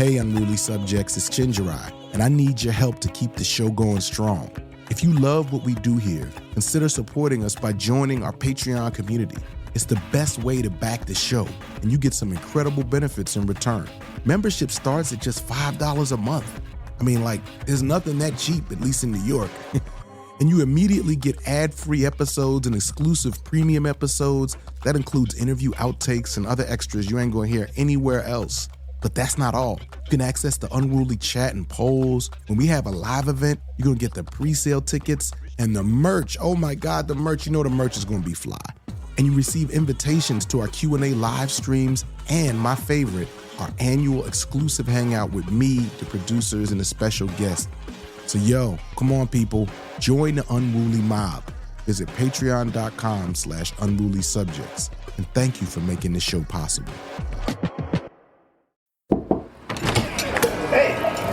Hey, unruly subjects, it's Chenjerai, and I need your help to keep the show going strong. If you love what we do here, consider supporting us by joining our Patreon community. It's the best way to back the show, and you get some incredible benefits in return. Membership starts at just $5 a month. I mean, there's nothing that cheap, at least in New York. And you immediately get ad-free episodes and exclusive premium episodes. That includes interview outtakes and other extras you ain't gonna hear anywhere else. But that's not all. You can access the Unruly chat and polls. When we have a live event, you're gonna get the pre-sale tickets and the merch. Oh my God, the merch. You know the merch is gonna be fly. And you receive invitations to our Q&A live streams and, my favorite, our annual exclusive hangout with me, the producers, and a special guest. So yo, come on people, join the Unruly mob. Visit patreon.com/unrulysubjects. And thank you for making this show possible.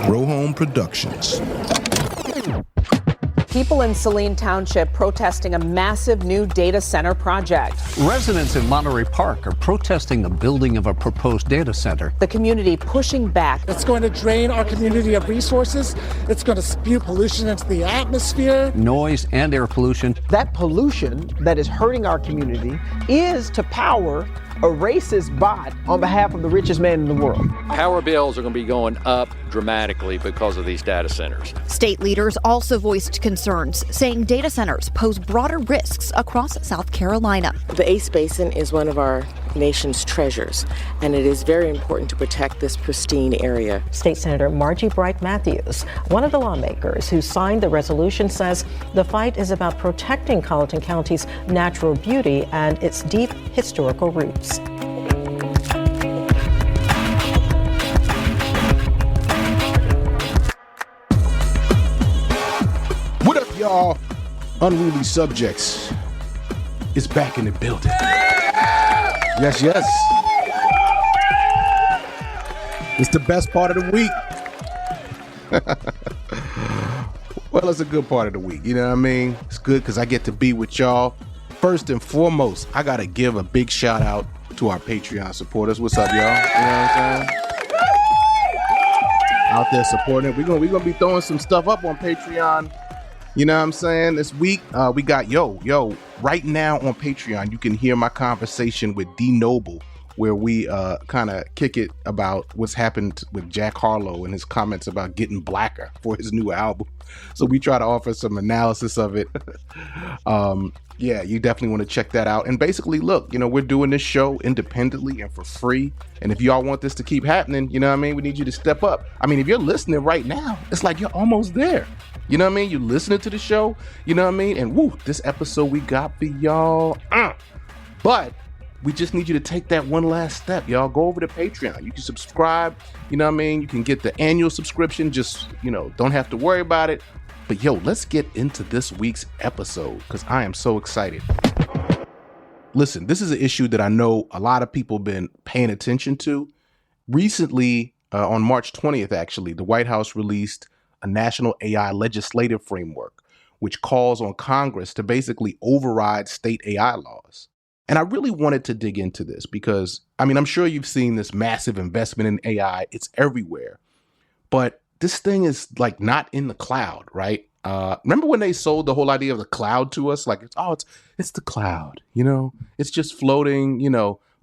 Row Home Productions. People in Saline Township protesting a massive new data center project. Residents in Monterey Park are protesting the building of a proposed data center. The community pushing back. It's going to drain our community of resources. It's going to spew pollution into the atmosphere. Noise and air pollution. That pollution that is hurting our community is to power a racist bot on behalf of the richest man in the world. Power bills are going to be going up dramatically because of these data centers. State leaders also voiced concerns, saying data centers pose broader risks across South Carolina. The Ace Basin is one of our nation's treasures, and it is very important to protect this pristine area. State Senator Margie Bright Matthews, one of the lawmakers who signed the resolution, says the fight is about protecting Colleton County's natural beauty and its deep historical roots. What up, y'all? Unruly Subjects is back in the building. Yes, yes. It's the best part of the week. Well, it's a good part of the week. You know what I mean? It's good because I get to be with y'all. First and foremost, I got to give a big shout out to our Patreon supporters. What's up, y'all? You know what I'm saying? Out there supporting it. We're gonna be throwing some stuff up on Patreon. You know what I'm saying? This week, we got, right now on Patreon, you can hear my conversation with D Noble, where we kind of kick it about what's happened with Jack Harlow and his comments about getting blacker for his new album. So we try to offer some analysis of it. Yeah, you definitely want to check that out. And basically, look, we're doing this show independently and for free. And if y'all want this to keep happening, you know what I mean? We need you to step up. I mean, if you're listening right now, it's like you're almost there. You know what I mean? You're listening to the show, you know what I mean? And woo, this episode we got for y'all. But we just need you to take that one last step, y'all. Go over to Patreon. You can subscribe, you know what I mean? You can get the annual subscription, just, don't have to worry about it. But let's get into this week's episode because I am so excited. Listen, this is an issue that I know a lot of people have been paying attention to. Recently, on March 20th, actually, the White House released a national AI legislative framework, which calls on Congress to basically override state AI laws. And I really wanted to dig into this because, I'm sure you've seen this massive investment in AI. It's everywhere. But this thing is not in the cloud, right? Remember when they sold the whole idea of the cloud to us? It's the cloud, it's just floating,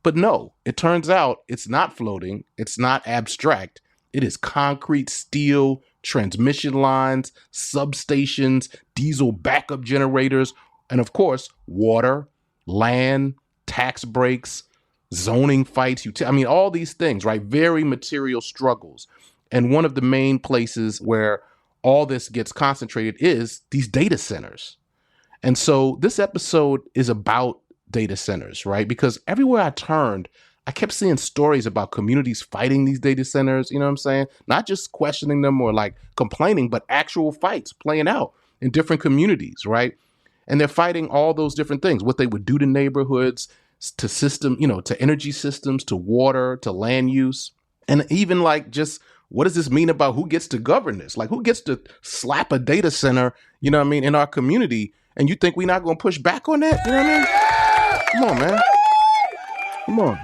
But no, it turns out it's not floating. It's not abstract. It is concrete, steel, transmission lines, substations, diesel backup generators, and of course, water, land, tax breaks, zoning fights, all these things, right? Very material struggles. And one of the main places where all this gets concentrated is these data centers. And so this episode is about data centers, right? Because everywhere I turned, I kept seeing stories about communities fighting these data centers, you know what I'm saying? Not just questioning them or complaining, but actual fights playing out in different communities, right? And they're fighting all those different things, what they would do to neighborhoods, to system, to energy systems, to water, to land use. And even just what does this mean about who gets to govern this? Who gets to slap a data center, in our community? And you think we're not going to push back on that? You know what I mean? Come on, man. Come on.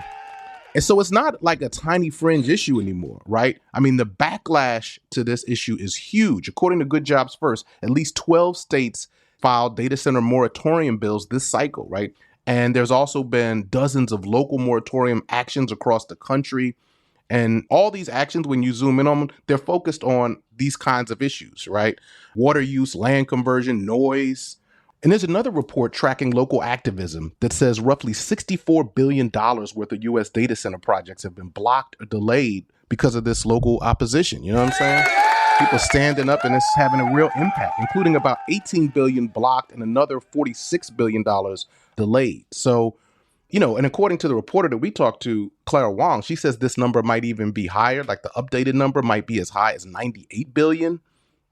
And so it's not like a tiny fringe issue anymore, right? I mean, the backlash to this issue is huge. According to Good Jobs First, at least 12 states filed data center moratorium bills this cycle, right? And there's also been dozens of local moratorium actions across the country. And all these actions, when you zoom in on them, they're focused on these kinds of issues, right? Water use, land conversion, noise. And there's another report tracking local activism that says roughly $64 billion worth of U.S. data center projects have been blocked or delayed because of this local opposition. You know what I'm saying? People standing up, and it's having a real impact, including about $18 billion blocked and another $46 billion delayed. So, you know, and according to the reporter that we talked to, Clara Wang, she says this number might even be higher. Like the updated number might be as high as 98 billion.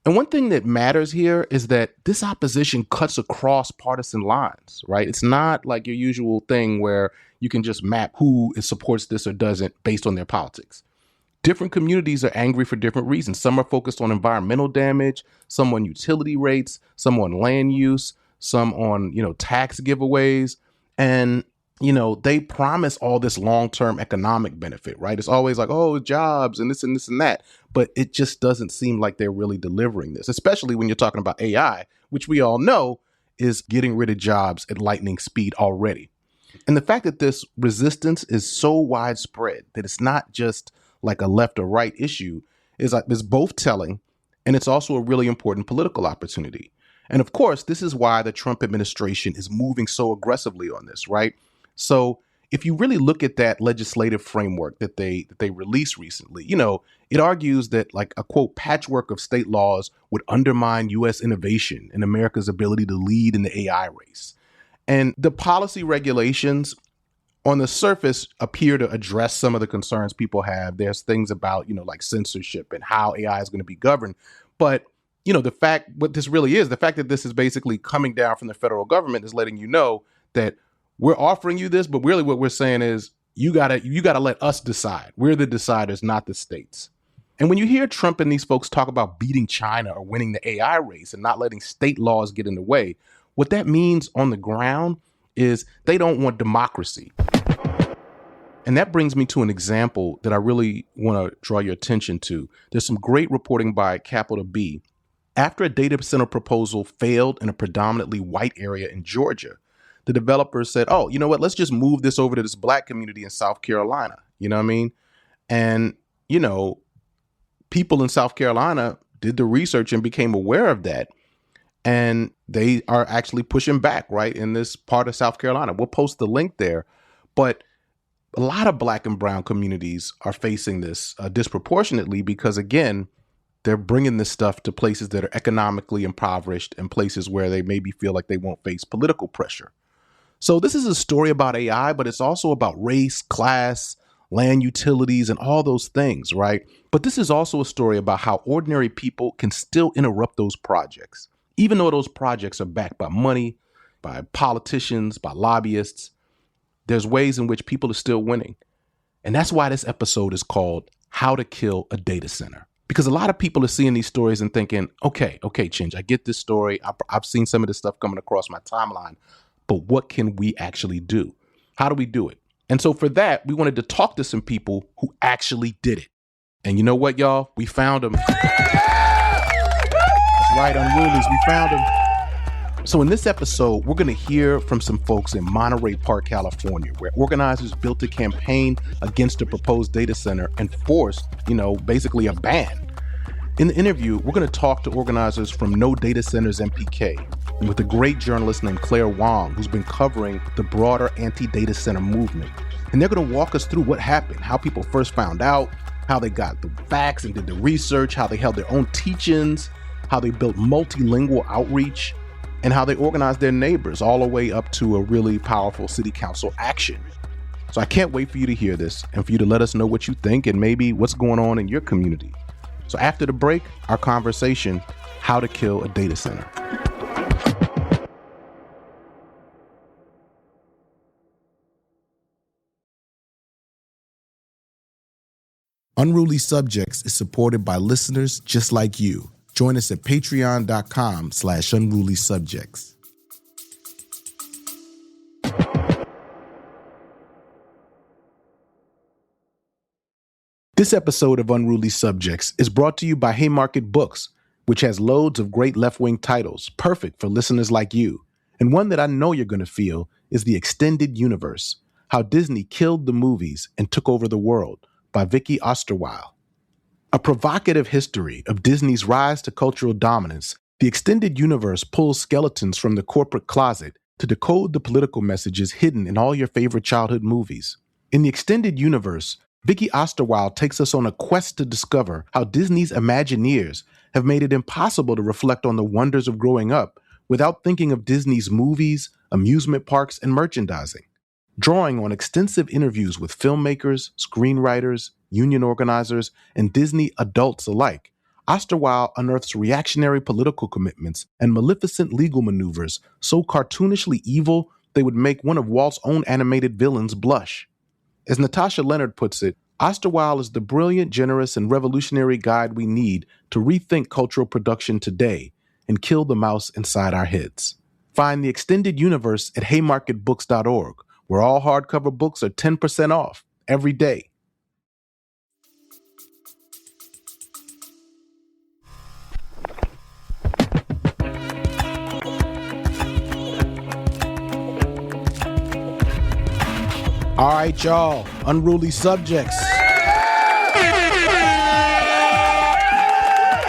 And one thing that matters here is that this opposition cuts across partisan lines, right? It's not like your usual thing where you can just map who supports this or doesn't based on their politics. Different communities are angry for different reasons. Some are focused on environmental damage, some on utility rates, some on land use, some on, tax giveaways. And they promise all this long-term economic benefit, right? It's always like, oh, jobs and this and this and that. But it just doesn't seem like they're really delivering this, especially when you're talking about AI, which we all know is getting rid of jobs at lightning speed already. And the fact that this resistance is so widespread that it's not just like a left or right issue is both telling, and it's also a really important political opportunity. And of course, this is why the Trump administration is moving so aggressively on this, right? So if you really look at that legislative framework that they released recently, it argues that like a quote patchwork of state laws would undermine U.S. innovation and America's ability to lead in the AI race. And the policy regulations on the surface appear to address some of the concerns people have. There's things about, like censorship and how AI is going to be governed. But, the fact that this is basically coming down from the federal government is letting you know that we're offering you this, but really what we're saying is you gotta let us decide. We're the deciders, not the states. And when you hear Trump and these folks talk about beating China or winning the AI race and not letting state laws get in the way, what that means on the ground is they don't want democracy. And that brings me to an example that I really want to draw your attention to. There's some great reporting by Capital B. After a data center proposal failed in a predominantly white area in Georgia, the developers said, oh, you know what, let's just move this over to this black community in South Carolina. You know what I mean? And, people in South Carolina did the research and became aware of that. And they are actually pushing back, right, in this part of South Carolina. We'll post the link there. But a lot of black and brown communities are facing this disproportionately because, again, they're bringing this stuff to places that are economically impoverished and places where they maybe feel like they won't face political pressure. So this is a story about AI, but it's also about race, class, land utilities, and all those things, right? But this is also a story about how ordinary people can still interrupt those projects, even though those projects are backed by money, by politicians, by lobbyists. There's ways in which people are still winning. And that's why this episode is called How to Kill a Data Center. Because a lot of people are seeing these stories and thinking, okay, Chenj, I get this story. I've seen some of this stuff coming across my timeline. But what can we actually do? How do we do it? And so for that, we wanted to talk to some people who actually did it. And you know what, y'all? We found them. That's right, Unrulies, we found them. So in this episode, we're going to hear from some folks in Monterey Park, California, where organizers built a campaign against a proposed data center and forced, basically a ban. In the interview, we're going to talk to organizers from No Data Centers MPK and with a great journalist named Clara Wang, who's been covering the broader anti-data center movement. And they're going to walk us through what happened, how people first found out, how they got the facts and did the research, how they held their own teach-ins, how they built multilingual outreach, and how they organized their neighbors all the way up to a really powerful city council action. So I can't wait for you to hear this and for you to let us know what you think and maybe what's going on in your community. So after the break, our conversation, How to Kill a Data Center. Unruly Subjects is supported by listeners just like you. Join us at patreon.com/unrulysubjects. This episode of Unruly Subjects is brought to you by Haymarket Books, which has loads of great left-wing titles, perfect for listeners like you. And one that I know you're going to feel is The Extended Universe, How Disney Killed the Movies and Took Over the World by Vicky Osterweil. A provocative history of Disney's rise to cultural dominance, The Extended Universe pulls skeletons from the corporate closet to decode the political messages hidden in all your favorite childhood movies. In The Extended Universe, Vicky Osterweil takes us on a quest to discover how Disney's Imagineers have made it impossible to reflect on the wonders of growing up without thinking of Disney's movies, amusement parks, and merchandising. Drawing on extensive interviews with filmmakers, screenwriters, union organizers, and Disney adults alike, Osterweil unearths reactionary political commitments and maleficent legal maneuvers so cartoonishly evil they would make one of Walt's own animated villains blush. As Natasha Leonard puts it, Osterweil is the brilliant, generous, and revolutionary guide we need to rethink cultural production today and kill the mouse inside our heads. Find The Extended Universe at haymarketbooks.org, where all hardcover books are 10% off every day. All right, y'all, unruly subjects. You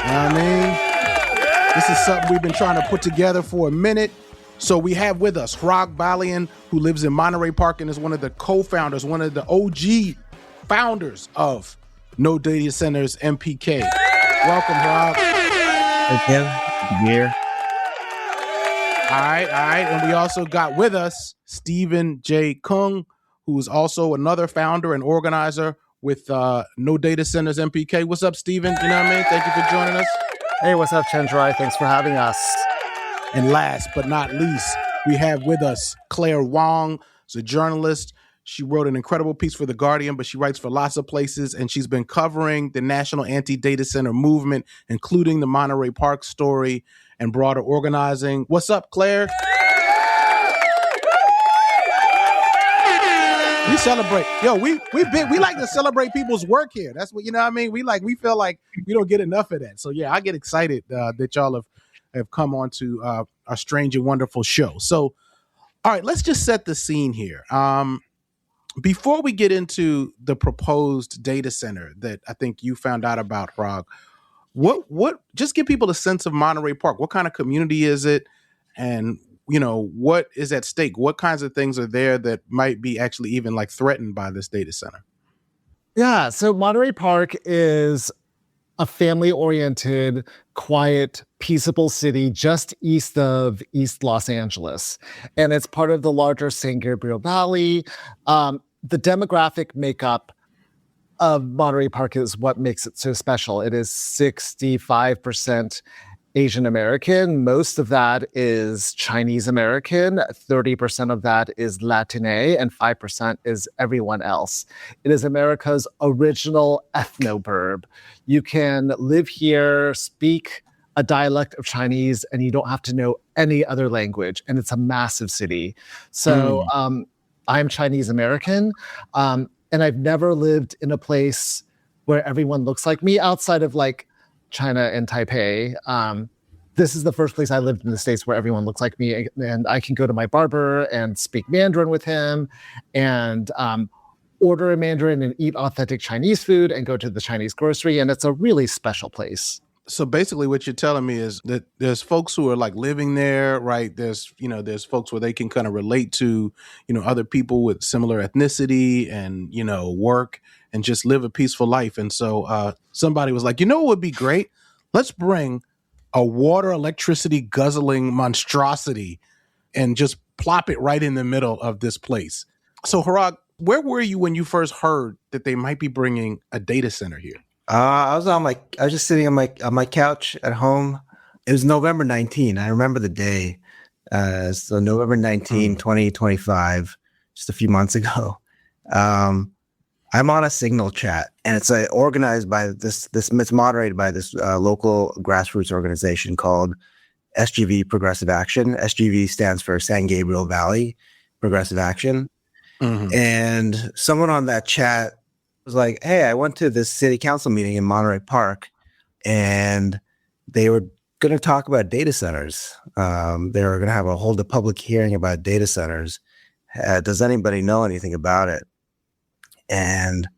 know what I mean? This is something we've been trying to put together for a minute. So we have with us Hrag Balian, who lives in Monterey Park and is one of the co-founders, one of the OG founders of No Data Centers MPK. Welcome, Hrag. Thank you. Good to be here. All right. And we also got with us Stephen J. Kung, who is also another founder and organizer with No Data Centers MPK. What's up, Stephen? You know what I mean? Thank you for joining us. Hey, what's up, Chenjerai? Thanks for having us. And last but not least, we have with us Claire Wang. She's a journalist. She wrote an incredible piece for The Guardian, but she writes for lots of places, and she's been covering the national anti-data center movement, including the Monterey Park story and broader organizing. What's up, Claire? We celebrate. Yo, we like to celebrate people's work here. That's what, you know what I mean? We feel like we don't get enough of that. So yeah, I get excited that y'all have come on to our strange and wonderful show. So, all right, let's just set the scene here. Before we get into the proposed data center that I think you found out about, Hrag, what just give people a sense of Monterey Park. What kind of community is it? And you know, what is at stake? What kinds of things are there that might be actually even like threatened by this data center? Yeah, so Monterey Park is a family-oriented, quiet, peaceable city just east of East Los Angeles. And it's part of the larger San Gabriel Valley. The demographic makeup of Monterey Park is what makes it so special. It is 65% Asian American. Most of that is Chinese American. 30% of that is Latine, and 5% is everyone else. It is America's original ethnoburb. You can live here, speak a dialect of Chinese, and you don't have to know any other language. And it's a massive city. So I'm Chinese American, and I've never lived in a place where everyone looks like me outside of like China and Taipei. This is the first place I lived in the States where everyone looks like me, and I can go to my barber and speak Mandarin with him and order a Mandarin and eat authentic Chinese food and go to the Chinese grocery. And it's a really special place. So basically what you're telling me is that there's folks who are like living there, right? There's folks where they can kind of relate to, other people with similar ethnicity and, work and just live a peaceful life. And so somebody was like, what would be great? Let's bring a water electricity guzzling monstrosity and just plop it right in the middle of this place. So Hrag, where were you when you first heard that they might be bringing a data center here? I was just sitting on my couch at home. It was November 19. I remember the day. So November 19, 2025, just a few months ago. I'm on a Signal chat, and it's organized by it's moderated by this local grassroots organization called SGV Progressive Action. SGV stands for San Gabriel Valley Progressive Action. Mm-hmm. And someone on that chat was like, hey, I went to this city council meeting in Monterey Park, and they were going to talk about data centers. They were going to have a hold a public hearing about data centers. Does anybody know anything about it? And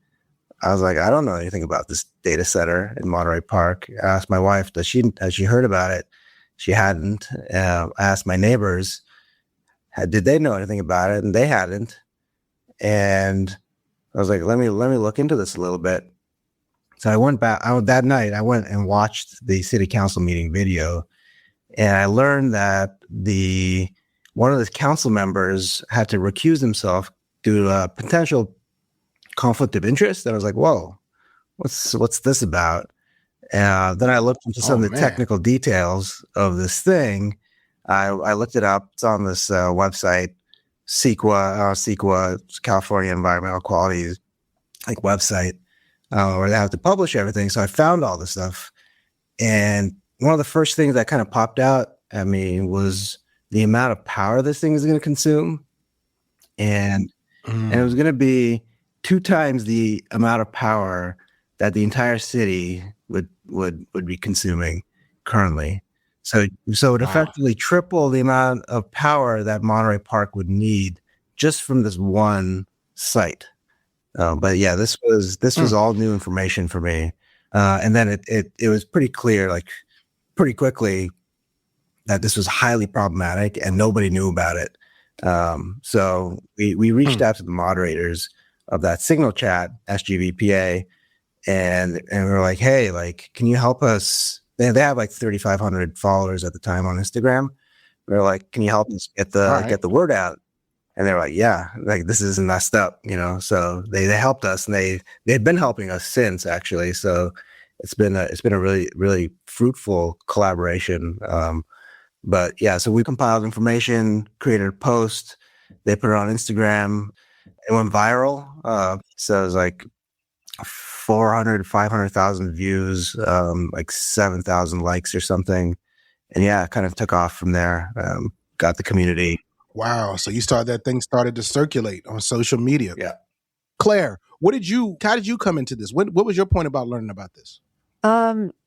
I was like, I don't know anything about this data center in Monterey Park. I asked my wife, has she heard about it? She hadn't. I asked my neighbors, did they know anything about it? And they hadn't. And I was like, let me look into this a little bit. So I went back that night. I went and watched the city council meeting video, and I learned that one of the council members had to recuse himself due to a potential conflict of interest. And I was like, whoa, what's this about? Then I looked into some of the technical details of this thing. I looked it up. It's on this website, CEQA, California Environmental Quality website, where they have to publish everything. So I found all this stuff. And one of the first things that kind of popped out at me was the amount of power this thing is going to consume. And it was going to be 2 times the amount of power that the entire city would be consuming currently. So it would effectively triple the amount of power that Monterey Park would need just from this one site. But yeah, this was all new information for me. And then it was pretty clear, pretty quickly, that this was highly problematic and nobody knew about it. So we reached out to the moderators of that signal chat, SGVPA, and we were like, hey, can you help us? They have 3,500 followers at the time on Instagram. We were like, can you help us get the word out? And they were like, yeah, this is messed up, So they helped us, and they've been helping us since, actually. So it's been a really, really fruitful collaboration. But yeah, so we compiled information, created a post, they put it on Instagram, it went viral. So it was 400, 500,000 views, 7,000 likes or something. And yeah, it kind of took off from there. Got the community. Wow. So that thing started to circulate on social media. Yeah. Claire, how did you come into this? What was your point about learning about this?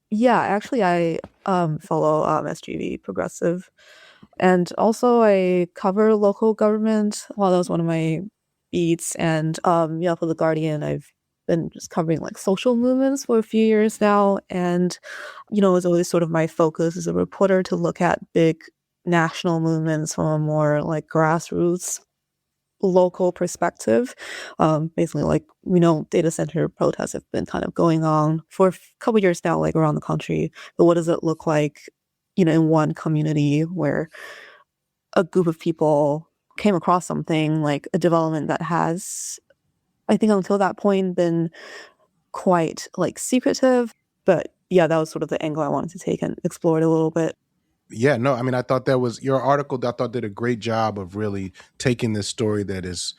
Yeah, actually I follow SGV Progressive, and also I cover local government. Well, that was one of my beats, and for The Guardian I've been just covering social movements for a few years now, and it's always sort of my focus as a reporter to look at big national movements from a more grassroots local perspective. Basically, we know data center protests have been kind of going on for a couple years now, around the country. But what does it look like, in one community where a group of people came across something like a development that has, I think until that point, been quite secretive. But yeah, that was sort of the angle I wanted to take and explore it a little bit. Yeah, no, I mean, I thought that was your article. I thought did a great job of really taking this story that is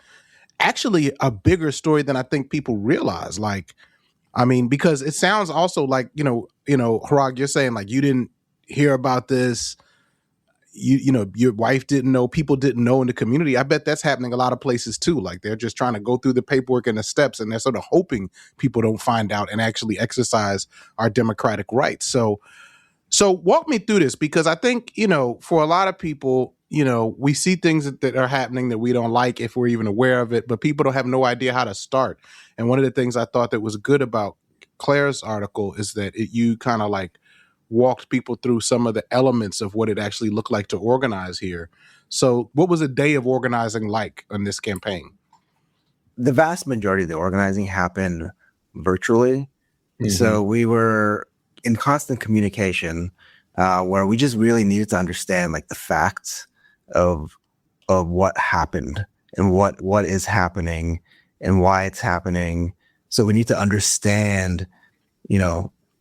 actually a bigger story than I think people realize. Because it sounds also Hrag, you're saying you didn't hear about this. Your wife didn't know, people didn't know in the community. I bet that's happening a lot of places too. They're just trying to go through the paperwork and the steps, and they're sort of hoping people don't find out and actually exercise our democratic rights. So walk me through this, because I think, for a lot of people, we see things that are happening that we don't like if we're even aware of it, but people don't have no idea how to start. And one of the things I thought that was good about Claire's article is that you kind of walked people through some of the elements of what it actually looked like to organize here. So what was a day of organizing like on this campaign? The vast majority of the organizing happened virtually. Mm-hmm. So we were in constant communication, where we just really needed to understand the facts of what happened and what is happening and why it's happening. So we need to understand,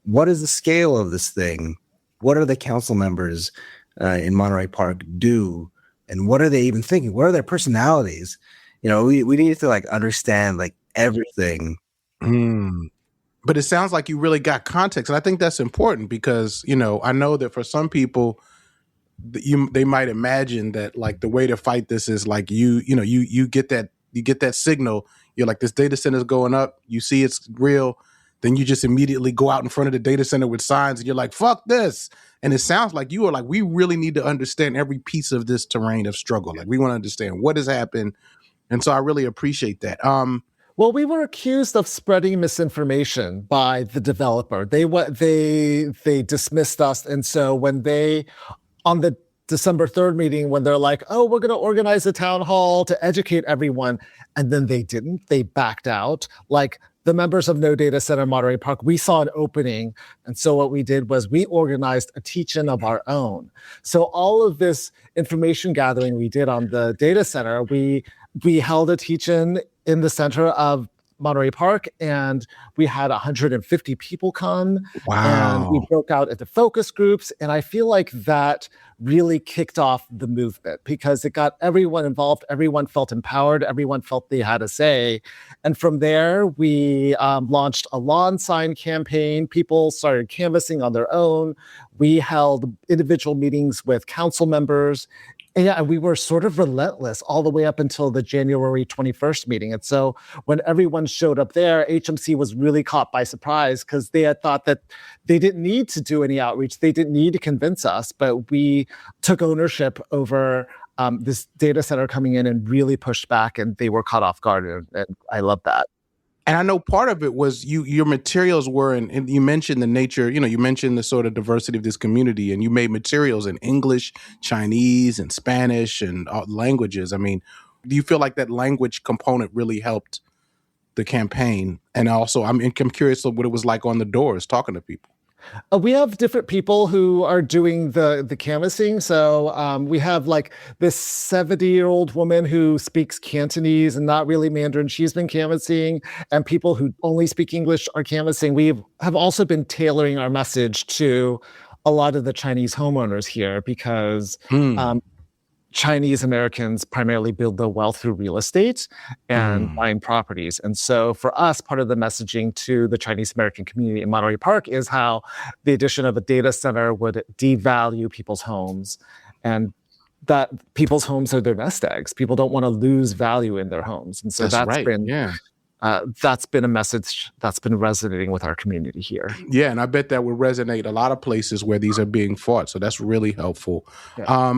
what is the scale of this thing? What are the council members in Monterey Park do? And what are they even thinking? What are their personalities? We needed to understand everything. But it sounds like you really got context. And I think that's important because, I know that for some people, they might imagine that the way to fight this is you get that signal, You're like, this data center is going up. You see it's real. Then you just immediately go out in front of the data center with signs and you're like, fuck this. And it sounds like you are like, we really need to understand every piece of this terrain of struggle. Like, we want to understand what has happened. And so I really appreciate that. Well, we were accused of spreading misinformation by the developer. They dismissed us. And so when on the December 3rd meeting, when they're like, oh, we're going to organize a town hall to educate everyone, and then they didn't, they backed out. Like, the members of No Data Center Monterey Park, we saw an opening. And so what we did was we organized a teach-in of our own. So all of this information gathering we did on the data center, we held a teach-in in the center of Monterey Park, and we had 150 people come. Wow. And we broke out into focus groups. And I feel like that really kicked off the movement because it got everyone involved. Everyone felt empowered. Everyone felt they had a say. And from there, we launched a lawn sign campaign. People started canvassing on their own. We held individual meetings with council members. And yeah, we were sort of relentless all the way up until the January 21st meeting. And so when everyone showed up there, HMC was really caught by surprise because they had thought that they didn't need to do any outreach. They didn't need to convince us, but we took ownership over this data center coming in and really pushed back, and they were caught off guard. And I love that. And I know part of it was your materials were, and you mentioned the nature, you mentioned the sort of diversity of this community, and you made materials in English, Chinese, and Spanish, and languages. I mean, do you feel like that language component really helped the campaign? And also, I'm curious what it was like on the doors, talking to people. We have different people who are doing the canvassing. So we have like this 70-year-old woman who speaks Cantonese and not really Mandarin. She's been canvassing, and people who only speak English are canvassing. We have also been tailoring our message to a lot of the Chinese homeowners here because Chinese Americans primarily build their wealth through real estate and buying properties. And so for us, part of the messaging to the Chinese American community in Monterey Park is how the addition of a data center would devalue people's homes, and that people's homes are their nest eggs. People don't want to lose value in their homes. And so that's been a message that's been resonating with our community here. Yeah, and I bet that would resonate a lot of places where these are being fought. So that's really helpful. Yeah.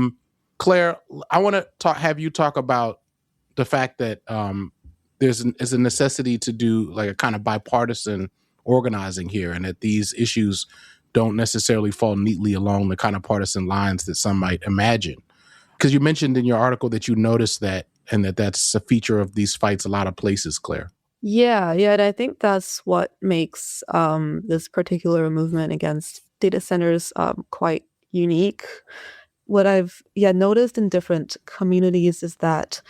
Claire, I want to have you talk about the fact that there's a necessity to do like a kind of bipartisan organizing here, and that these issues don't necessarily fall neatly along the kind of partisan lines that some might imagine. Because you mentioned in your article that you noticed that, and that's a feature of these fights a lot of places, Claire. Yeah, and I think that's what makes this particular movement against data centers quite unique. What I've noticed in different communities is that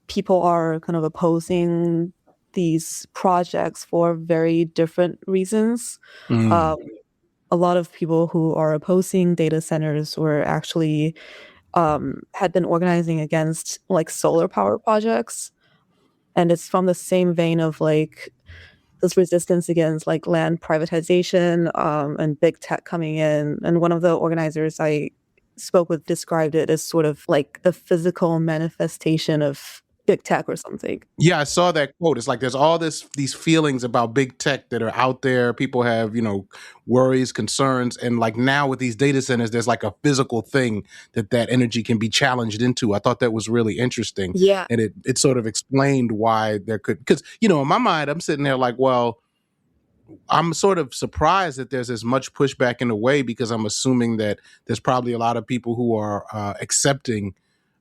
people are kind of opposing these projects for very different reasons. A lot of people who are opposing data centers were actually had been organizing against like solar power projects. And it's from the same vein of like this resistance against like land privatization and big tech coming in. And one of the organizers I spoke with described it as sort of like the physical manifestation of big tech or something. Yeah, I saw that quote. It's like there's all these feelings about big tech that are out there. People have, worries, concerns. And like now with these data centers, there's like a physical thing that energy can be challenged into. I thought that was really interesting. Yeah. And it sort of explained why there could, because, in my mind, I'm sitting there like, well, I'm sort of surprised that there's as much pushback in a way, because I'm assuming that there's probably a lot of people who are accepting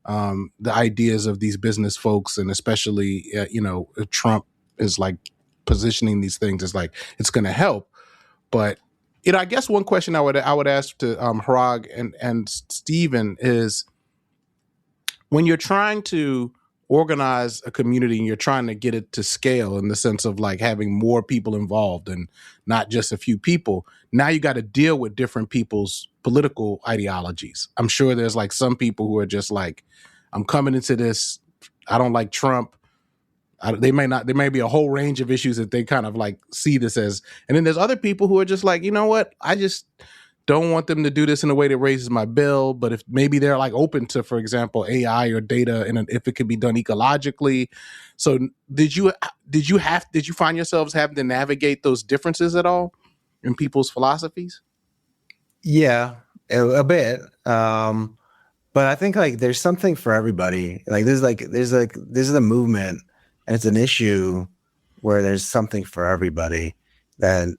the ideas of these business folks, and especially, Trump is like positioning these things as like it's going to help. But I guess one question I would ask to Hrag and Stephen is, when you're trying to organize a community and you're trying to get it to scale in the sense of like having more people involved and not just a few people, now you got to deal with different people's political ideologies. I'm sure there's like some people who are just like, I'm coming into this, I don't like Trump. There may be a whole range of issues that they kind of like see this as. And then there's other people who are just like, you know what? I just don't want them to do this in a way that raises my bill, but if maybe they're like open to, for example, AI or data, and if it could be done ecologically. So did you find yourselves having to navigate those differences at all in people's philosophies? Yeah, a bit. But I think like there's something for everybody. Like there's a movement, and it's an issue where there's something for everybody, and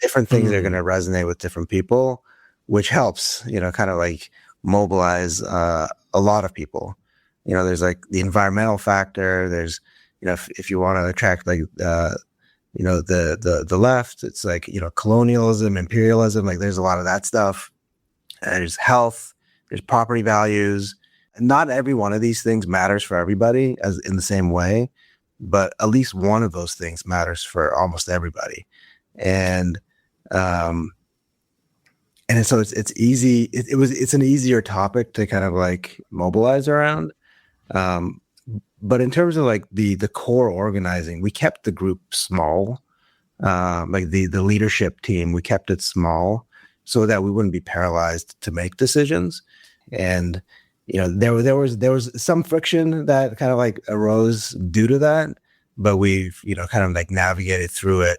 different things are going to resonate with different people, which helps, kind of like mobilize a lot of people. There's like the environmental factor. There's, if you want to attract like the left, it's like, colonialism, imperialism. Like there's a lot of that stuff. There's health. There's property values. Not every one of these things matters for everybody as in the same way, but at least one of those things matters for almost everybody. And so it's easy. It's an easier topic to kind of like mobilize around. But in terms of like the core organizing, we kept the group small. Like the leadership team, we kept it small so that we wouldn't be paralyzed to make decisions. And there was some friction that kind of like arose due to that, but we've kind of like navigated through it.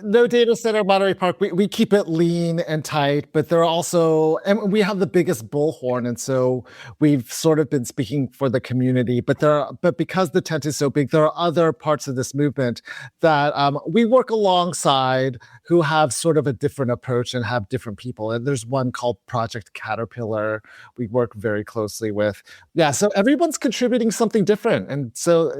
No data center, Monterey Park. We keep it lean and tight, but there are also, and we have the biggest bullhorn, and so we've sort of been speaking for the community. But because the tent is so big, there are other parts of this movement that we work alongside who have sort of a different approach and have different people. And there's one called Project Caterpillar we work very closely with. Yeah, so everyone's contributing something different, and so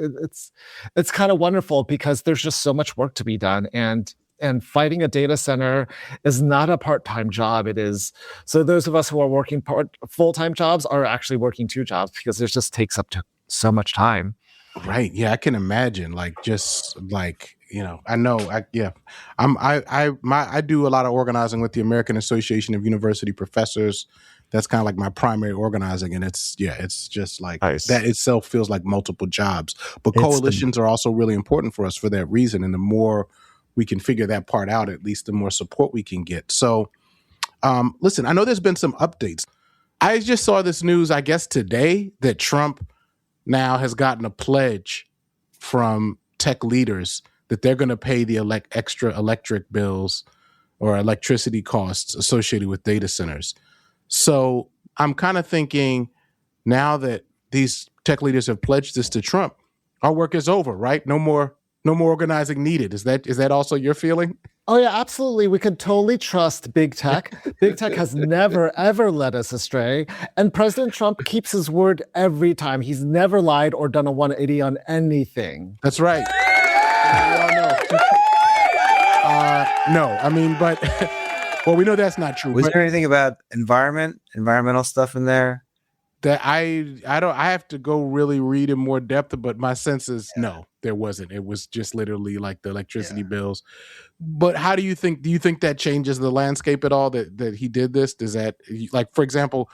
it's kind of wonderful because there's just so much work to be done, and fighting a data center is not a part-time job. It is, so those of us who are working full-time jobs are actually working 2 jobs because it just takes up to so much time. Right. Yeah, I can imagine. Like, just like, I know. I do a lot of organizing with the American Association of University Professors. That's kind of like my primary organizing, and it's just like nice. That itself feels like multiple jobs. But coalitions are also really important for us for that reason. And the more we can figure that part out, at least the more support we can get. So, listen, I know there's been some updates. I just saw this news, I guess today, that Trump now has gotten a pledge from tech leaders that they're going to pay the extra electric bills or electricity costs associated with data centers. So I'm kind of thinking now that these tech leaders have pledged this to Trump, our work is over, right? No more organizing needed. Is that also your feeling? Oh yeah, absolutely. We can totally trust big tech. Big tech has never, ever led us astray. And President Trump keeps his word every time. He's never lied or done a 180 on anything. That's right. No, I mean, but well, we know that's not true. Was there anything about environmental stuff in there? That I have to go really read in more depth, but my sense is no, there wasn't. It was just literally like the electricity bills. But how do you think that changes the landscape at all that he did this? Does that, like, for example,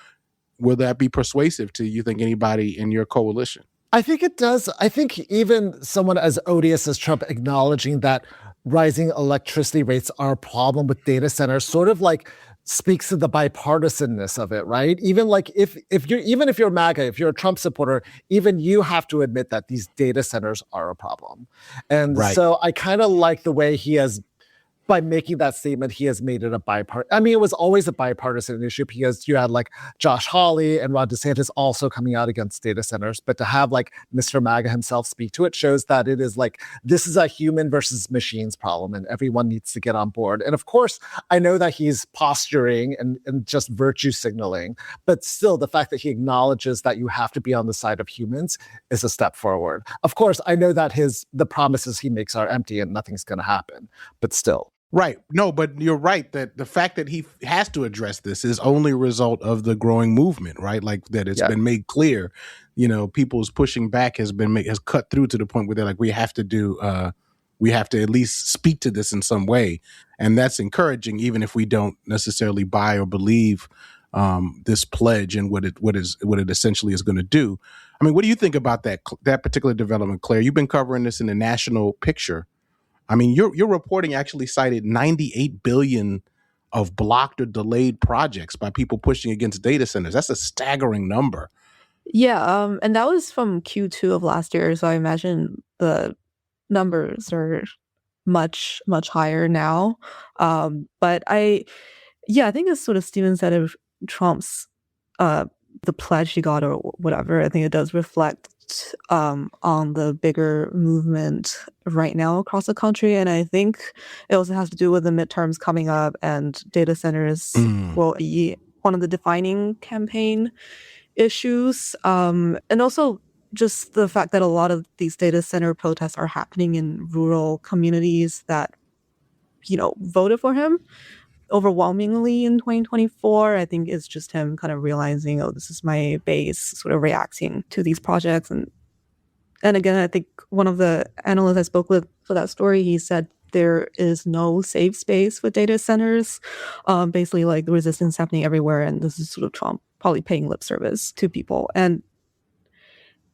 will that be persuasive to you think anybody in your coalition? I think it does. I think even someone as odious as Trump acknowledging that rising electricity rates are a problem with data centers sort of like speaks to the bipartisanness of it, right? Even like if you're MAGA, if you're a Trump supporter, even you have to admit that these data centers are a problem. And so I kind of like the way he has, by making that statement, he has made it a bipartisan. I mean, it was always a bipartisan issue because you had like Josh Hawley and Ron DeSantis also coming out against data centers. But to have like Mr. MAGA himself speak to it shows that it is like, this is a human versus machines problem and everyone needs to get on board. And of course, I know that he's posturing and just virtue signaling, but still the fact that he acknowledges that you have to be on the side of humans is a step forward. Of course, I know that the promises he makes are empty and nothing's going to happen, but still. Right. No, but you're right that the fact that he has to address this is only a result of the growing movement, right? Like that it's been made clear, people's pushing back has cut through to the point where they're like, we have to at least speak to this in some way. And that's encouraging, even if we don't necessarily buy or believe this pledge and what it essentially is going to do. I mean, what do you think about that particular development, Claire? You've been covering this in the national picture. I mean, your reporting actually cited $98 billion of blocked or delayed projects by people pushing against data centers. That's a staggering number. Yeah, and that was from Q2 of last year, so I imagine the numbers are much, much higher now. But I think as sort of Steven said of Trump's the pledge he got or whatever, I think it does reflect on the bigger movement right now across the country. And I think it also has to do with the midterms coming up, and data centers will be one of the defining campaign issues. And also just the fact that a lot of these data center protests are happening in rural communities that, voted for him overwhelmingly in 2024, I think is just him kind of realizing, oh, this is my base, sort of reacting to these projects. And again, I think one of the analysts I spoke with for that story, he said there is no safe space with data centers. Basically, like the resistance happening everywhere, and this is sort of Trump probably paying lip service to people. And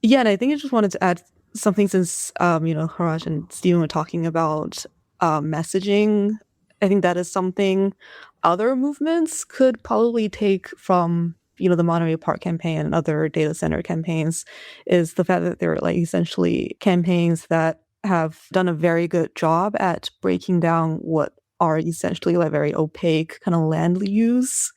and I think I just wanted to add something since Haraj and Steven were talking about messaging. I think that is something other movements could probably take from the Monterey Park campaign and other data center campaigns, is the fact that they're like essentially campaigns that have done a very good job at breaking down what are essentially like very opaque kind of land use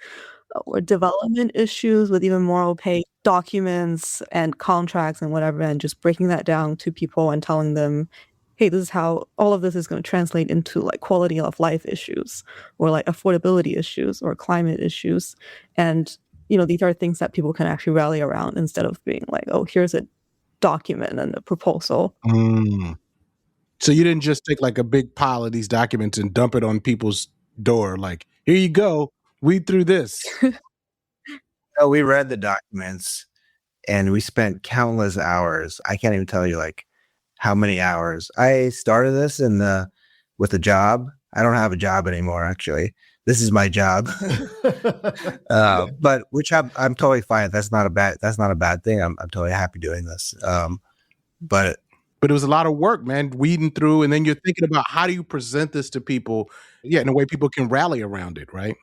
or development issues with even more opaque documents and contracts and whatever, and just breaking that down to people and telling them, hey, this is how all of this is going to translate into like quality of life issues or like affordability issues or climate issues. And, these are things that people can actually rally around instead of being like, oh, here's a document and a proposal. So you didn't just take like a big pile of these documents and dump it on people's door. Like, here you go. Read through this. No, we read the documents and we spent countless hours. I can't even tell you like how many hours. I started this with a job. I don't have a job anymore, actually. This is my job. But which I'm totally fine. That's not a bad thing. I'm totally happy doing this. But it was a lot of work, man, weeding through, and then you're thinking about how do you present this to people, in a way people can rally around it, right?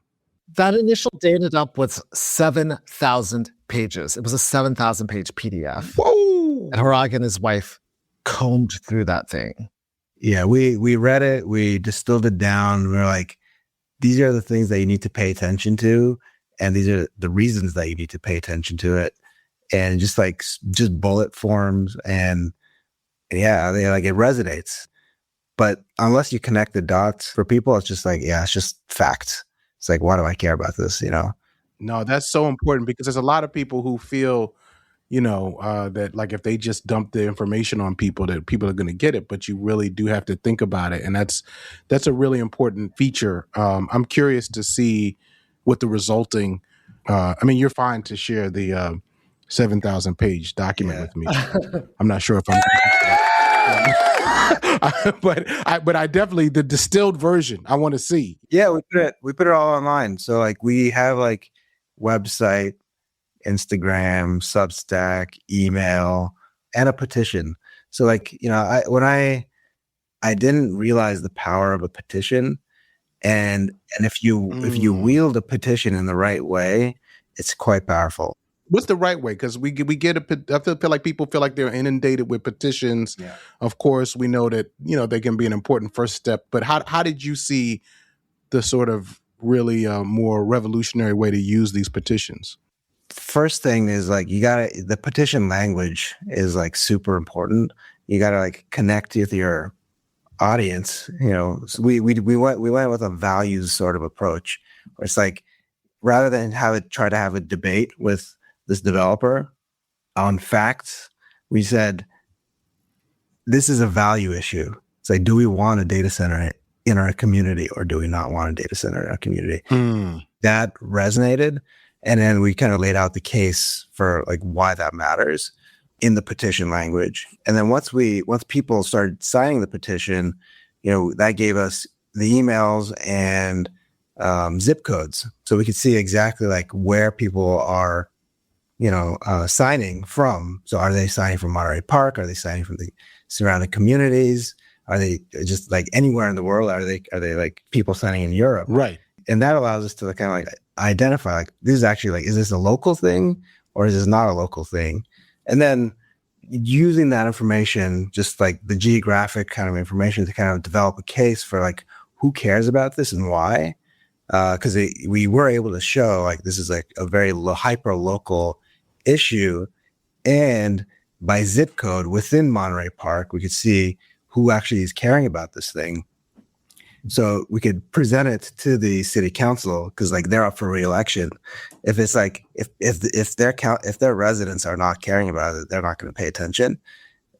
That initial data dump was 7,000 pages. It was a 7,000-page PDF. Whoa! And Hrag and his wife combed through that thing. Yeah, we read it. We distilled it down. We're like, these are the things that you need to pay attention to, and these are the reasons that you need to pay attention to it. And just bullet forms, and it resonates. But unless you connect the dots for people, it's just like, it's just facts. It's like, why do I care about this? No, that's so important, because there's a lot of people who feel, that like if they just dump the information on people, that people are going to get it. But you really do have to think about it. And that's a really important feature. I'm curious to see what the resulting, you're fine to share the 7,000-page document with me. I'm not sure if I'm but I definitely, the distilled version I want to see. Yeah, we put it all online. So like we have like website, Instagram, Substack, email, and a petition. So like, I didn't realize the power of a petition, and if you wield a petition in the right way, it's quite powerful. What's the right way? Because we get I feel like people feel like they're inundated with petitions. Yeah. Of course, we know that they can be an important first step. But how did you see the sort of really more revolutionary way to use these petitions? First thing is like the petition language is like super important. You gotta like connect with your audience. So we went with a values sort of approach, where it's like rather than try to have a debate with this developer on facts, we said, this is a value issue. It's like, do we want a data center in our community, or do we not want a data center in our community? That resonated. And then we kind of laid out the case for like why that matters in the petition language. And then once people started signing the petition, that gave us the emails and zip codes. So we could see exactly like where people are signing from. So are they signing from Monterey Park? Are they signing from the surrounding communities? Are they just like anywhere in the world? Are they like people signing in Europe? Right. And that allows us to kind of like identify, like, this is actually like, is this a local thing or is this not a local thing? And then using that information, just like the geographic kind of information, to kind of develop a case for like who cares about this and why. Because we were able to show like this is like a very hyper local issue, and by zip code within Monterey Park, we could see who actually is caring about this thing. So we could present it to the city council, because like they're up for re-election. If it's like if their residents are not caring about it, they're not going to pay attention.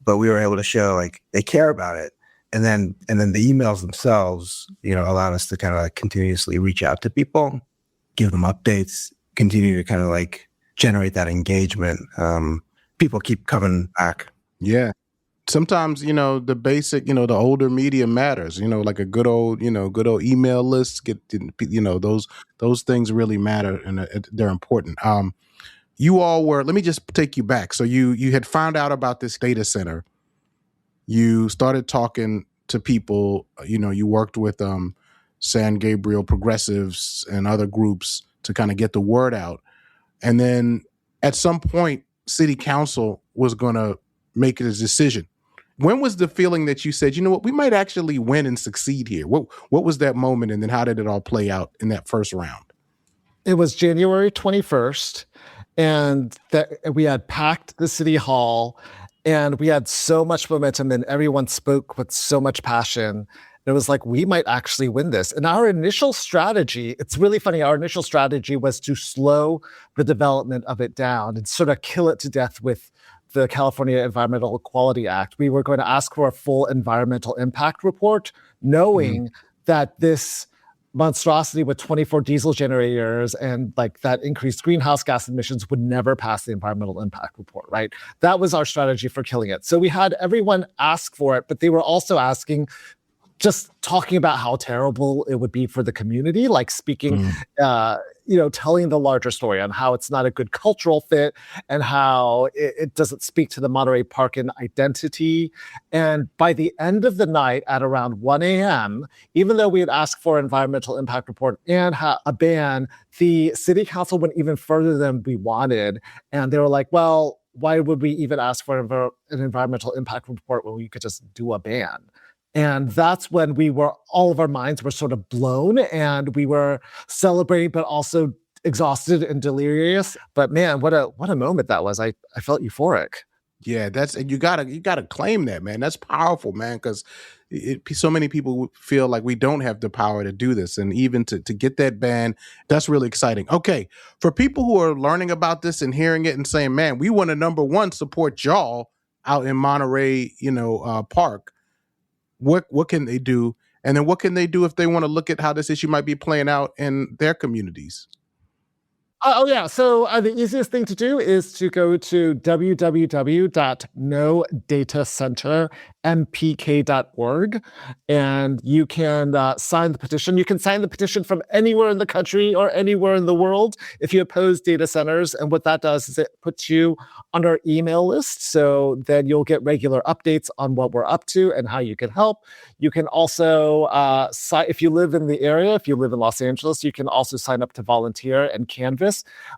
But we were able to show like they care about it, and then the emails themselves, allowed us to kind of like continuously reach out to people, give them updates, continue to kind of like generate that engagement. People keep coming back. Yeah. Sometimes, the basic, the older media matters, like a good old email list, those things really matter, and they're important. You all were, let me just take you back. So you had found out about this data center. You started talking to people, you worked with San Gabriel progressives and other groups to kind of get the word out. And then at some point, city council was going to make a decision. When was the feeling that you said, you know what, we might actually win and succeed here? What was that moment, and then how did it all play out in that first round? It was January 21st, and we had packed the city hall, and we had so much momentum, and everyone spoke with so much passion. It was like, we might actually win this. And our initial strategy, it's really funny, our initial strategy was to slow the development of it down and sort of kill it to death with the California Environmental Quality Act. We were going to ask for a full environmental impact report, knowing that this monstrosity with 24 diesel generators and like that increased greenhouse gas emissions would never pass the environmental impact report, right? That was our strategy for killing it. So we had everyone ask for it, but they were also asking, just talking about how terrible it would be for the community, like speaking, telling the larger story on how it's not a good cultural fit and how it doesn't speak to the Monterey Parkan identity. And by the end of the night at around 1 a.m., even though we had asked for an environmental impact report and a ban, the city council went even further than we wanted. And they were like, well, why would we even ask for an environmental impact report when we could just do a ban? And that's when all of our minds were sort of blown, and we were celebrating, but also exhausted and delirious. But man, what a moment that was. I felt euphoric. Yeah, you gotta claim that, man. That's powerful, man, because so many people feel like we don't have the power to do this, and even to get that ban, that's really exciting. Okay, for people who are learning about this and hearing it and saying, man, we want to, number one, support y'all out in Monterey, Park. What can they do? And then what can they do if they want to look at how this issue might be playing out in their communities? So the easiest thing to do is to go to www.nodatacentermpk.org, and you can sign the petition. You can sign the petition from anywhere in the country or anywhere in the world if you oppose data centers. And what that does is it puts you on our email list, so then you'll get regular updates on what we're up to and how you can help. You can also, if you live in the area, if you live in Los Angeles, you can also sign up to volunteer and canvas.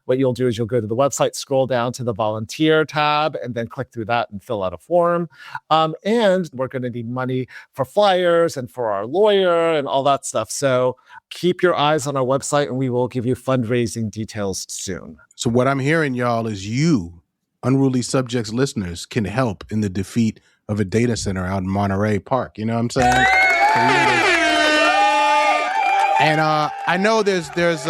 What you'll do is you'll go to the website, scroll down to the volunteer tab, and then click through that and fill out a form. And we're going to need money for flyers and for our lawyer and all that stuff. So keep your eyes on our website, and we will give you fundraising details soon. So what I'm hearing, y'all, is you, Unruly Subjects listeners, can help in the defeat of a data center out in Monterey Park. You know what I'm saying? And I know there's this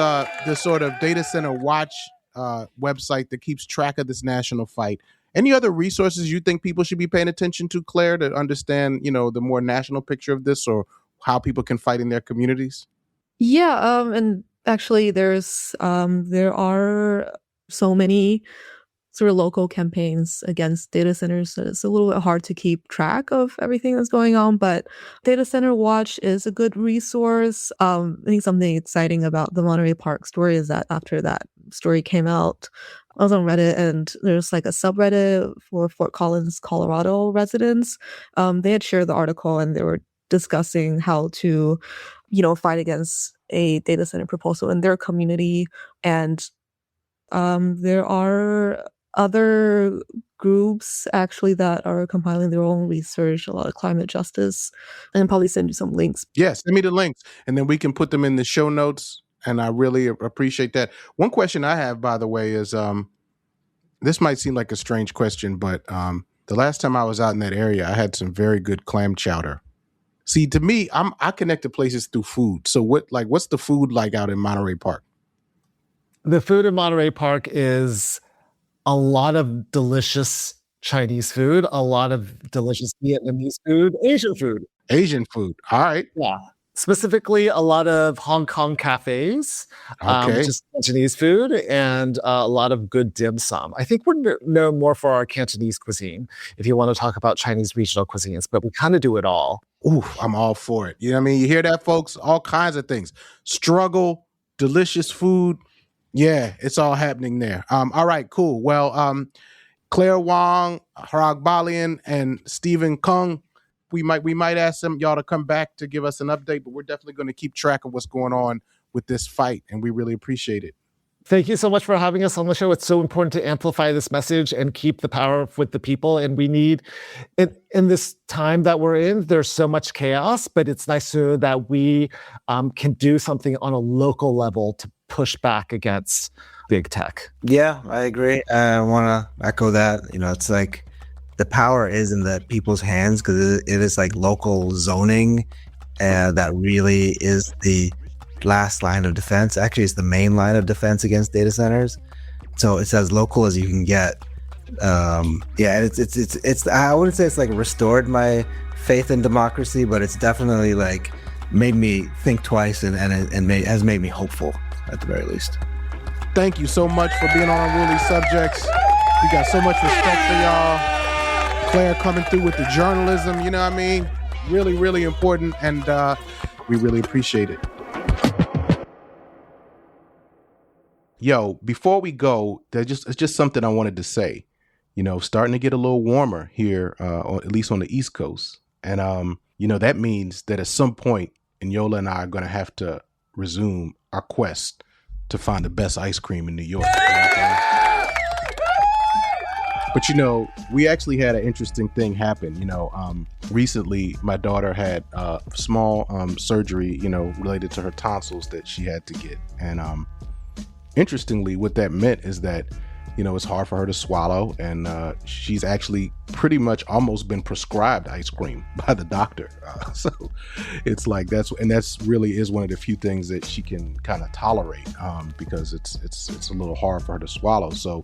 sort of data center watch website that keeps track of this national fight. Any other resources you think people should be paying attention to, Claire, to understand, the more national picture of this, or how people can fight in their communities? Yeah, and actually there are so many sort of local campaigns against data centers. So it's a little bit hard to keep track of everything that's going on, but Data Center Watch is a good resource. I think something exciting about the Monterey Park story is that after that story came out, I was on Reddit, and there's like a subreddit for Fort Collins, Colorado residents. They had shared the article, and they were discussing how to, fight against a data center proposal in their community. And there are other groups actually that are compiling their own research, a lot of climate justice, and probably send you some links. Yes, send me the links, and then we can put them in the show notes. And I really appreciate that. One question I have, by the way, is this might seem like a strange question, but the last time I was out in that area, I had some very good clam chowder. See, to me, I connect to places through food. So what's the food like out in Monterey Park? The food in Monterey Park is a lot of delicious Chinese food, a lot of delicious Vietnamese food, Asian food. Asian food. All right. Yeah. Specifically, a lot of Hong Kong cafes, Okay. which is Cantonese food, and a lot of good dim sum. I think we're known more for our Cantonese cuisine, if you want to talk about Chinese regional cuisines, but we kind of do it all. Ooh, I'm all for it. You know what I mean? You hear that, folks? All kinds of things. Struggle, delicious food. Yeah, it's all happening there. All right, cool. Well, Claire Wang, Hrag Balian, and Stephen Kung, we might ask y'all to come back to give us an update, but we're definitely going to keep track of what's going on with this fight, and we really appreciate it. Thank you so much for having us on the show. It's so important to amplify this message and keep the power with the people. And we need, in this time that we're in, there's so much chaos, but it's nice to know that we can do something on a local level to push back against big tech. Yeah, I agree. I want to echo that. It's like the power is in the people's hands, because it is like local zoning that really is the last line of defense. Actually, it's the main line of defense against data centers. So it's as local as you can get. It's I wouldn't say it's like restored my faith in democracy, but it's definitely like made me think twice and has made me hopeful at the very least. Thank you so much for being on Unruly Subjects. We got so much respect for y'all. Claire coming through with the journalism, you know what I mean? Really, really important, and we really appreciate it. Yo, before we go, it's just something I wanted to say. Starting to get a little warmer here, or at least on the East Coast. And, that means that at some point, Yola and I are going to have to resume our quest to find the best ice cream in New York. But, we actually had an interesting thing happen. Recently, my daughter had small surgery, related to her tonsils that she had to get. And interestingly, what that meant is that, it's hard for her to swallow. And she's actually pretty much almost been prescribed ice cream by the doctor. So it's like that's really is one of the few things that she can kind of tolerate because it's a little hard for her to swallow. So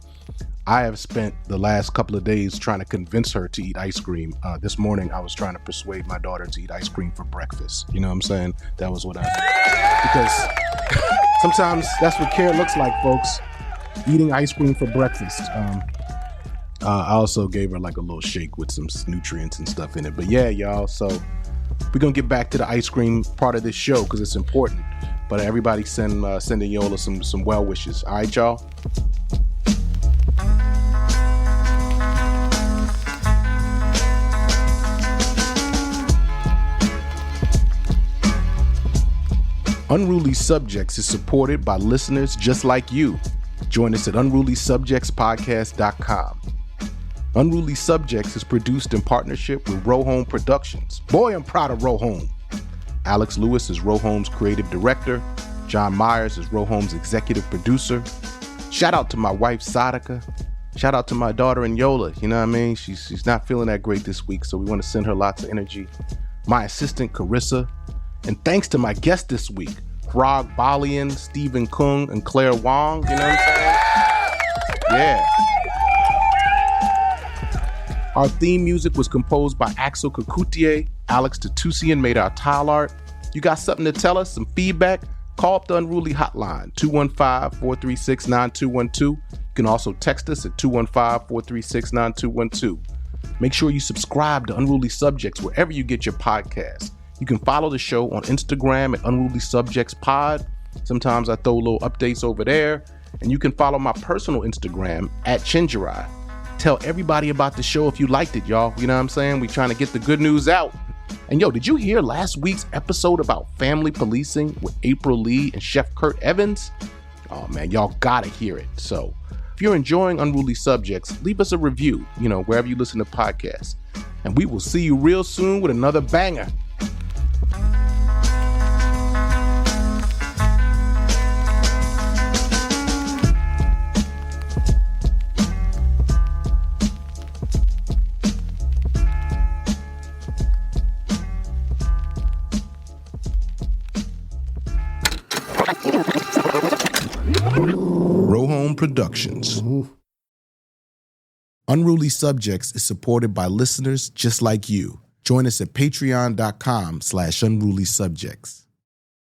I have spent the last couple of days trying to convince her to eat ice cream. This morning, I was trying to persuade my daughter to eat ice cream for breakfast. You know what I'm saying? That was what because sometimes that's what care looks like, folks. Eating ice cream for breakfast. I also gave her like a little shake with some nutrients and stuff in it. But yeah, y'all. So we're going to get back to the ice cream part of this show because it's important. But everybody sending Yola some well wishes. All right, y'all? Unruly Subjects is supported by listeners just like you. Join us at unrulysubjectspodcast.com. Unruly Subjects is produced in partnership with Rohome Productions. Boy, I'm proud of Rohome. Alex Lewis is Rohome's creative director. John Myers is Rohome's executive producer. Shout out to my wife, Sadaka. Shout out to my daughter, Yola. You know what I mean? She's not feeling that great this week, so we want to send her lots of energy. My assistant, Carissa. And thanks to my guest this week, Hrag Balian, Stephen Kung, and Claire Wang. You know what I'm saying? Yeah. Our theme music was composed by Axel Kakutier. Alex Tatusian made our tile art. You got something to tell us, some feedback? Call up the Unruly Hotline, 215-436-9212. You can also text us at 215-436-9212. Make sure you subscribe to Unruly Subjects wherever you get your podcasts. You can follow the show on Instagram at Unruly Subjects Pod. Sometimes I throw little updates over there. And you can follow my personal Instagram at Chenjerai. Tell everybody about the show if you liked it, y'all. You know what I'm saying? We're trying to get the good news out. And yo, did you hear last week's episode about family policing with April Lee and Chef Kurt Evans? Oh man, y'all gotta hear it. So if you're enjoying Unruly Subjects, leave us a review, wherever you listen to podcasts. And we will see you real soon with another banger. Rohome Productions. Unruly Subjects is supported by listeners just like you. Join us at patreon.com/unrulysubjects.